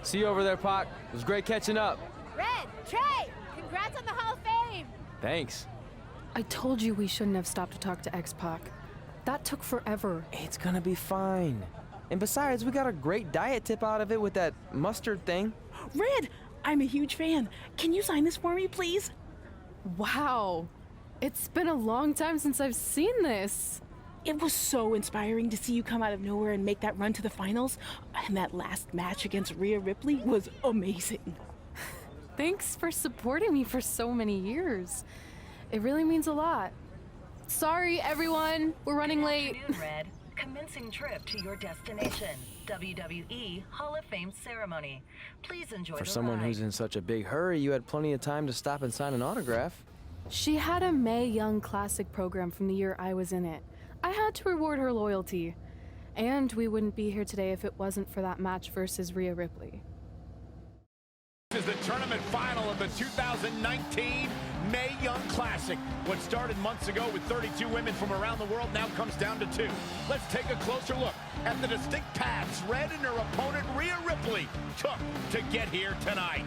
See you over there, Pac. It was great catching up. Red, Trey, congrats on the Hall of Fame. Thanks. I told you we shouldn't have stopped to talk to X-Pac. That took forever. It's gonna be fine. And besides, we got a great diet tip out of it with that mustard thing. Red, I'm a huge fan. Can you sign this for me, please? Wow. It's been a long time since I've seen this. It was so inspiring to see you come out of nowhere and make that run to the finals. And that last match against Rhea Ripley was amazing. Thanks for supporting me for so many years. It really means a lot. Sorry, everyone. We're running late. Good afternoon, Red. Commencing trip to your destination, WWE Hall of Fame ceremony. Please enjoy the For someone ride. who's in such a big hurry, you had plenty of time to stop and sign an autograph. She had a Mae Young Classic program from the year I was in it. I had to reward her loyalty. And we wouldn't be here today if it wasn't for that match versus Rhea Ripley. This is the tournament final of the 2019 Mae Young Classic. What started months ago with 32 women from around the world now comes down to 2. Let's take a closer look at the distinct paths Red and her opponent Rhea Ripley took to get here tonight.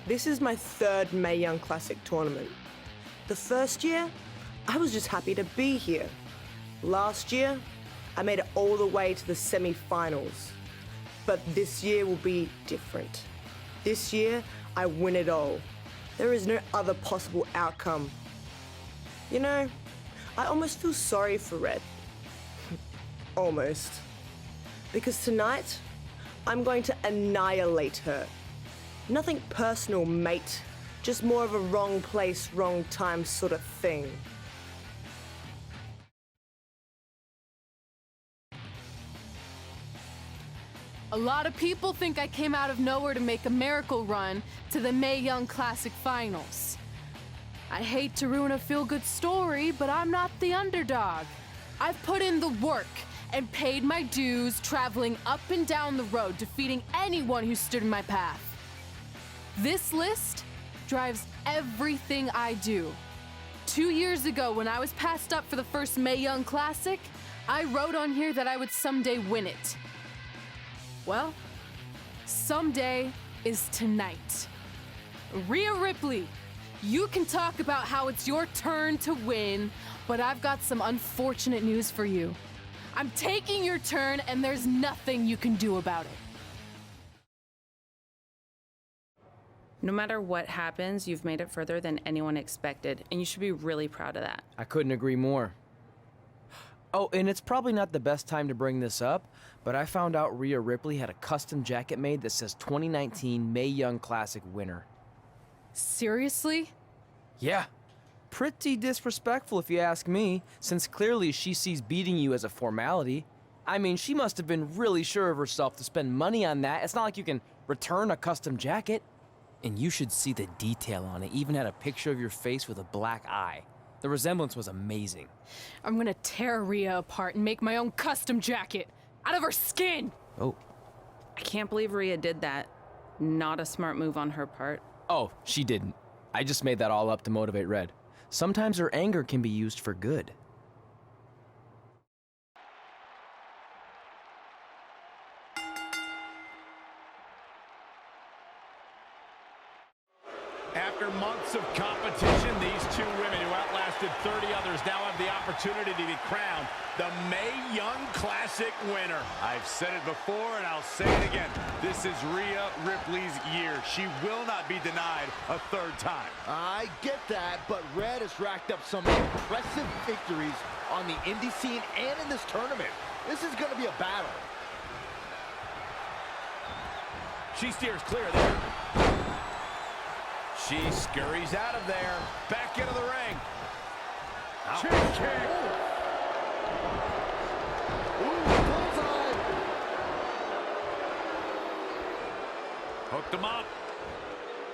This is my 3rd Mae Young Classic tournament. The first year, I was just happy to be here. Last year, I made it all the way to the semi-finals. But this year will be different. This year, I win it all. There is no other possible outcome. You know, I almost feel sorry for Red. Almost. Because tonight, I'm going to annihilate her. Nothing personal, mate. Just more of a wrong place, wrong time sort of thing. A lot of people think I came out of nowhere to make a miracle run to the Mae Young Classic finals. I hate to ruin a feel-good story, but I'm not the underdog. I've put in the work and paid my dues traveling up and down the road, defeating anyone who stood in my path. This list drives everything I do. 2 years ago, when I was passed up for the first Mae Young Classic, I wrote on here that I would someday win it. Well, someday is tonight. Rhea Ripley, you can talk about how it's your turn to win, but I've got some unfortunate news for you. I'm taking your turn, and there's nothing you can do about it. No matter what happens, you've made it further than anyone expected, and you should be really proud of that. I couldn't agree more. Oh, and it's probably not the best time to bring this up, but I found out Rhea Ripley had a custom jacket made that says 2019 Mae Young Classic winner. Seriously? Yeah. Pretty disrespectful if you ask me, since clearly she sees beating you as a formality. I mean, she must have been really sure of herself to spend money on that. It's not like you can return a custom jacket. And you should see the detail on it. Even had a picture of your face with a black eye. The resemblance was amazing. I'm gonna tear Rhea apart and make my own custom jacket out of her skin! Oh. I can't believe Rhea did that. Not a smart move on her part. Oh, she didn't. I just made that all up to motivate Red. Sometimes her anger can be used for good. After months of competition, these 2 women who outlasted 30 others now have the opportunity to be crowned the Mae Young Classic winner. I've said it before and I'll say it again. This is Rhea Ripley's year. She will not be denied a 3rd time. I get that, but Red has racked up some impressive victories on the indie scene and in this tournament. This is going to be a battle. She steers clear there. She scurries out of there. Back into the ring. Kick, kick. Ooh, bullseye. Hooked him up.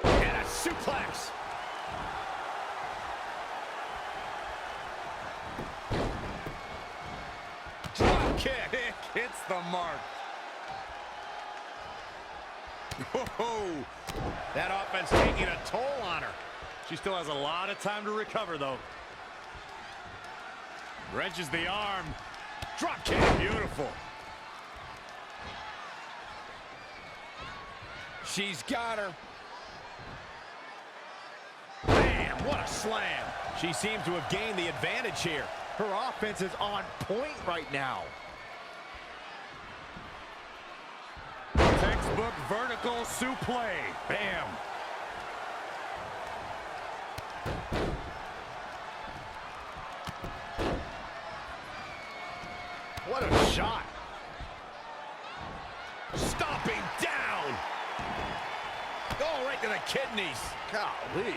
And a suplex. Drop kick. Hits the mark. Whoa. That offense taking a toll on her. She still has a lot of time to recover, though. Wrenches the arm. Drop kick. Beautiful. She's got her. Bam, what a slam. She seems to have gained the advantage here. Her offense is on point right now. Textbook vertical suplex. Bam. What a shot. Stomping down. Oh, right to the kidneys. Golly.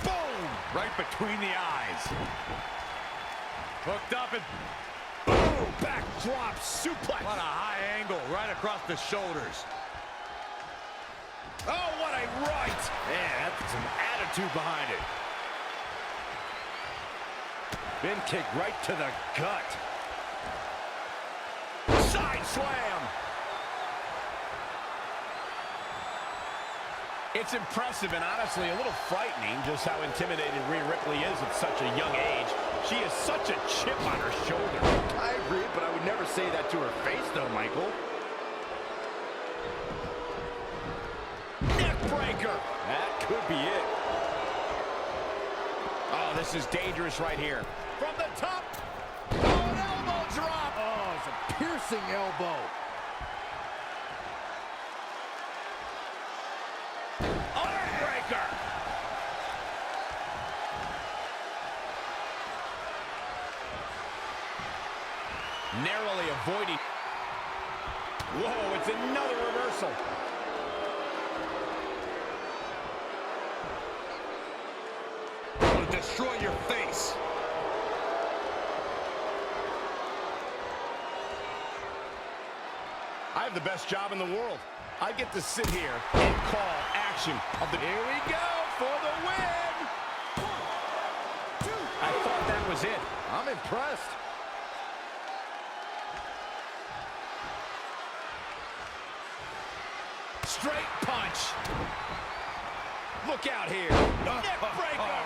Boom! Right between the eyes. Hooked up and boom! Backdrop suplex. What a high angle right across the shoulders. Oh, what a right! Man, that's some attitude behind it. Bin kick right to the gut. Side slam. It's impressive and honestly a little frightening just how intimidated Rhea Ripley is at such a young age. She has such a chip on her shoulder. I agree, but I would never say that to her face, though, Michael. Neck breaker. That could be it. Oh, this is dangerous right here. From the top. Oh, an elbow drop. Oh, it's a piercing elbow. Armbreaker. Narrowly avoiding. Whoa, it's another reversal. It'll destroy your face. I have the best job in the world. I get to sit here and call action of the... Here we go for the win! 1, 2, I thought that was it. I'm impressed. Straight punch. Look out here. Neck breaker.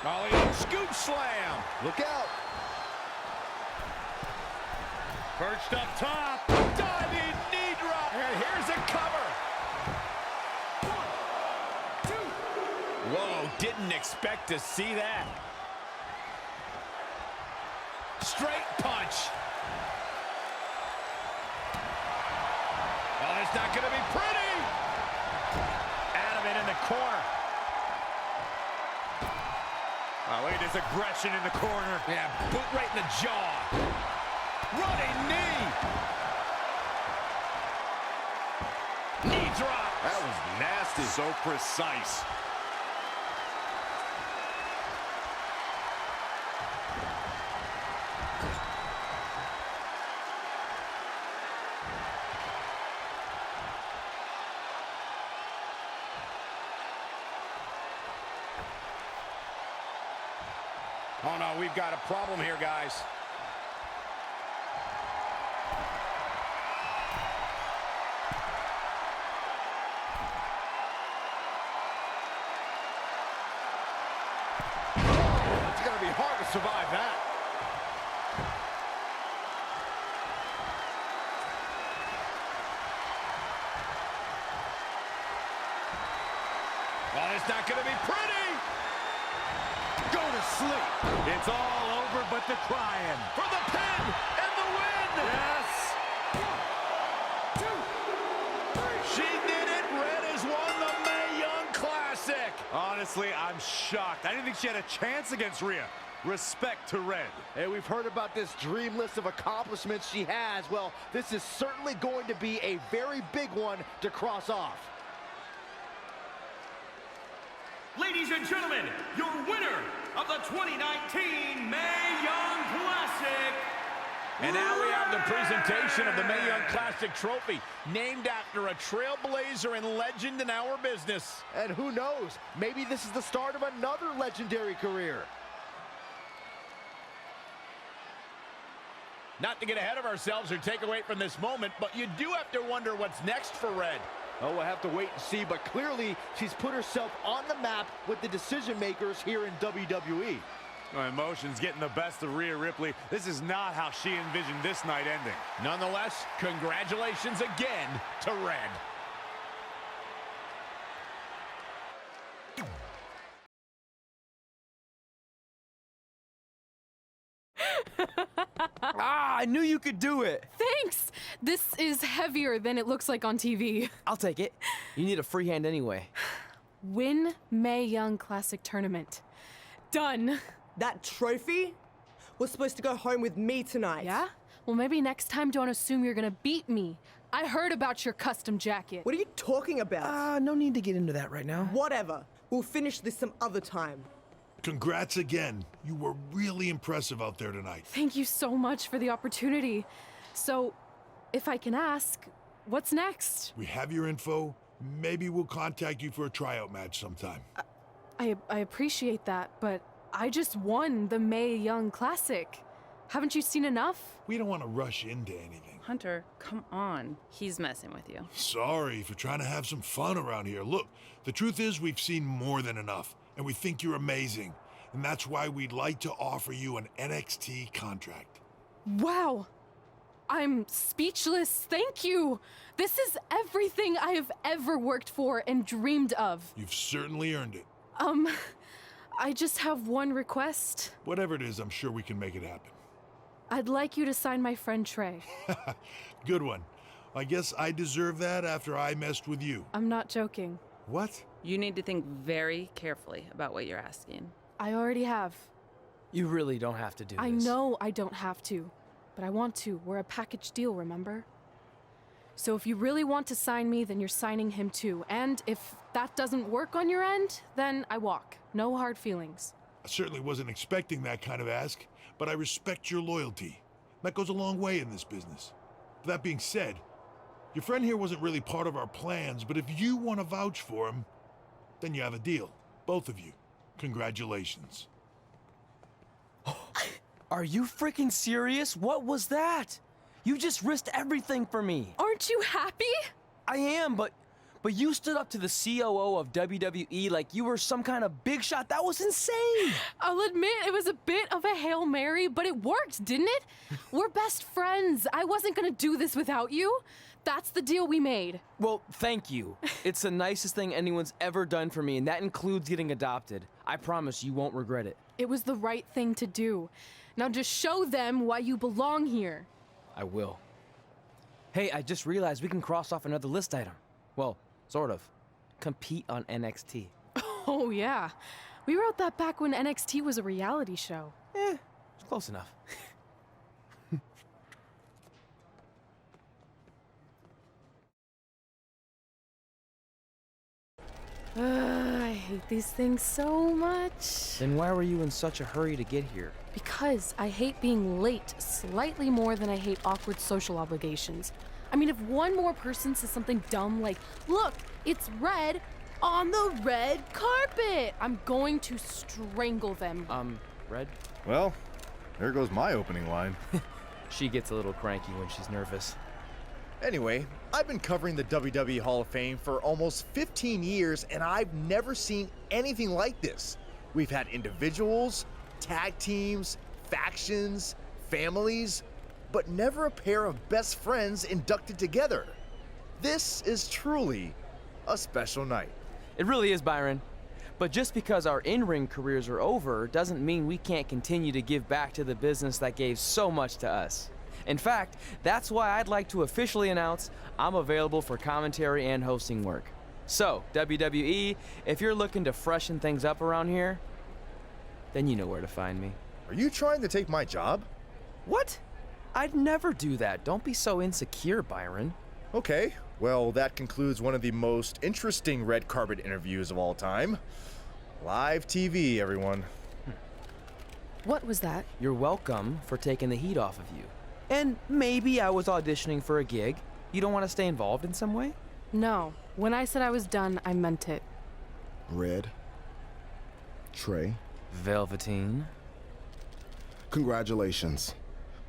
Ollie, scoop slam. Look out. Perched up top. Diving knee drop. And here's a cover. 1, 2. Whoa, didn't expect to see that. Straight punch. Oh, it's not going to be pretty. Out of it in the corner. Oh, look at his aggression in the corner. Yeah, boot right in the jaw. Running knee. Knee drop. That was nasty. So precise. Oh, no, we've got a problem here, guys. It's going to be hard to survive that. Well, it's not going to be pretty. Go to sleep. It's all over but the crying. For the pin and the win. Yes. 1, 2, 3. She did it. Red has won the Mae Young Classic. Honestly, I'm shocked. I didn't think she had a chance against Rhea. Respect to Red. Hey, we've heard about this dream list of accomplishments she has. Well, this is certainly going to be a very big one to cross off. Ladies and gentlemen, your winner of the 2019 Mae Young Classic. And now we have the presentation of the Mae Young Classic trophy, named after a trailblazer and legend in our business. And who knows, maybe this is the start of another legendary career. Not to get ahead of ourselves or take away from this moment, but you do have to wonder what's next for Red. Oh, we'll have to wait and see, but clearly she's put herself on the map with the decision makers here in WWE. Well, emotions getting the best of Rhea Ripley. This is not how she envisioned this night ending. Nonetheless, congratulations again to Red. I knew you could do it. Thanks! This is heavier than it looks like on TV. I'll take it. You need a free hand anyway. Win Mae Young Classic Tournament. Done. That trophy was supposed to go home with me tonight. Yeah? Well, maybe next time don't assume you're gonna beat me. I heard about your custom jacket. What are you talking about? No need to get into that right now. Whatever. We'll finish this some other time. Congrats again. You were really impressive out there tonight. Thank you so much for the opportunity. So, if I can ask, what's next? We have your info. Maybe we'll contact you for a tryout match sometime. I appreciate that, but I just won the Mae Young Classic. Haven't you seen enough? We don't want to rush into anything. Hunter, come on. He's messing with you. Sorry for trying to have some fun around here. Look, the truth is we've seen more than enough, and we think you're amazing. And that's why we'd like to offer you an NXT contract. Wow! I'm speechless. Thank you. This is everything I have ever worked for and dreamed of. You've certainly earned it. I just have one request. Whatever it is, I'm sure we can make it happen. I'd like you to sign my friend Trey. Good one. I guess I deserve that after I messed with you. I'm not joking. What? You need to think very carefully about what you're asking. I already have. You really don't have to do this. I know I don't have to, but I want to. We're a package deal, remember? So if you really want to sign me, then you're signing him too. And if that doesn't work on your end, then I walk. No hard feelings. I certainly wasn't expecting that kind of ask, but I respect your loyalty. That goes a long way in this business. That being said, your friend here wasn't really part of our plans, but if you want to vouch for him, then you have a deal. Both of you. Congratulations. Are you freaking serious? What was that? You just risked everything for me. Aren't you happy? I am, but you stood up to the COO of WWE like you were some kind of big shot. That was insane. I'll admit it was a bit of a Hail Mary, but it worked, didn't it? We're best friends. I wasn't gonna do this without you. That's the deal we made. Well, thank you. It's the nicest thing anyone's ever done for me, and that includes getting adopted. I promise you won't regret it. It was the right thing to do. Now just show them why you belong here. I will. Hey, I just realized we can cross off another list item. Well, sort of. Compete on NXT. Oh, yeah. We wrote that back when NXT was a reality show. It's close enough. I hate these things so much. Then why were you in such a hurry to get here? Because I hate being late slightly more than I hate awkward social obligations. I mean, if one more person says something dumb like, look, it's red on the red carpet, I'm going to strangle them. Red? Well, there goes my opening line. She gets a little cranky when she's nervous. Anyway, I've been covering the WWE Hall of Fame for almost 15 years, and I've never seen anything like this. We've had individuals, tag teams, factions, families, but never a pair of best friends inducted together. This is truly a special night. It really is, Byron. But just because our in-ring careers are over doesn't mean we can't continue to give back to the business that gave so much to us. In fact, that's why I'd like to officially announce I'm available for commentary and hosting work. So, WWE, if you're looking to freshen things up around here, then you know where to find me. Are you trying to take my job? What? I'd never do that. Don't be so insecure, Byron. Okay, well, that concludes one of the most interesting red carpet interviews of all time. Live TV, everyone. What was that? You're welcome for taking the heat off of you. And maybe I was auditioning for a gig. You don't want to stay involved in some way? No. When I said I was done, I meant it. Red. Trey. Velveteen. Congratulations.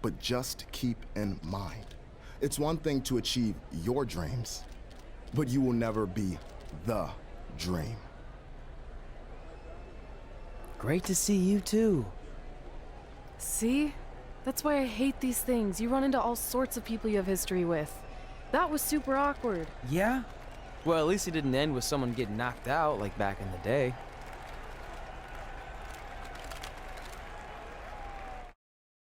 But just keep in mind, it's one thing to achieve your dreams, but you will never be the Dream. Great to see you too. See? That's why I hate these things. You run into all sorts of people you have history with. That was super awkward. Yeah? Well, at least it didn't end with someone getting knocked out like back in the day.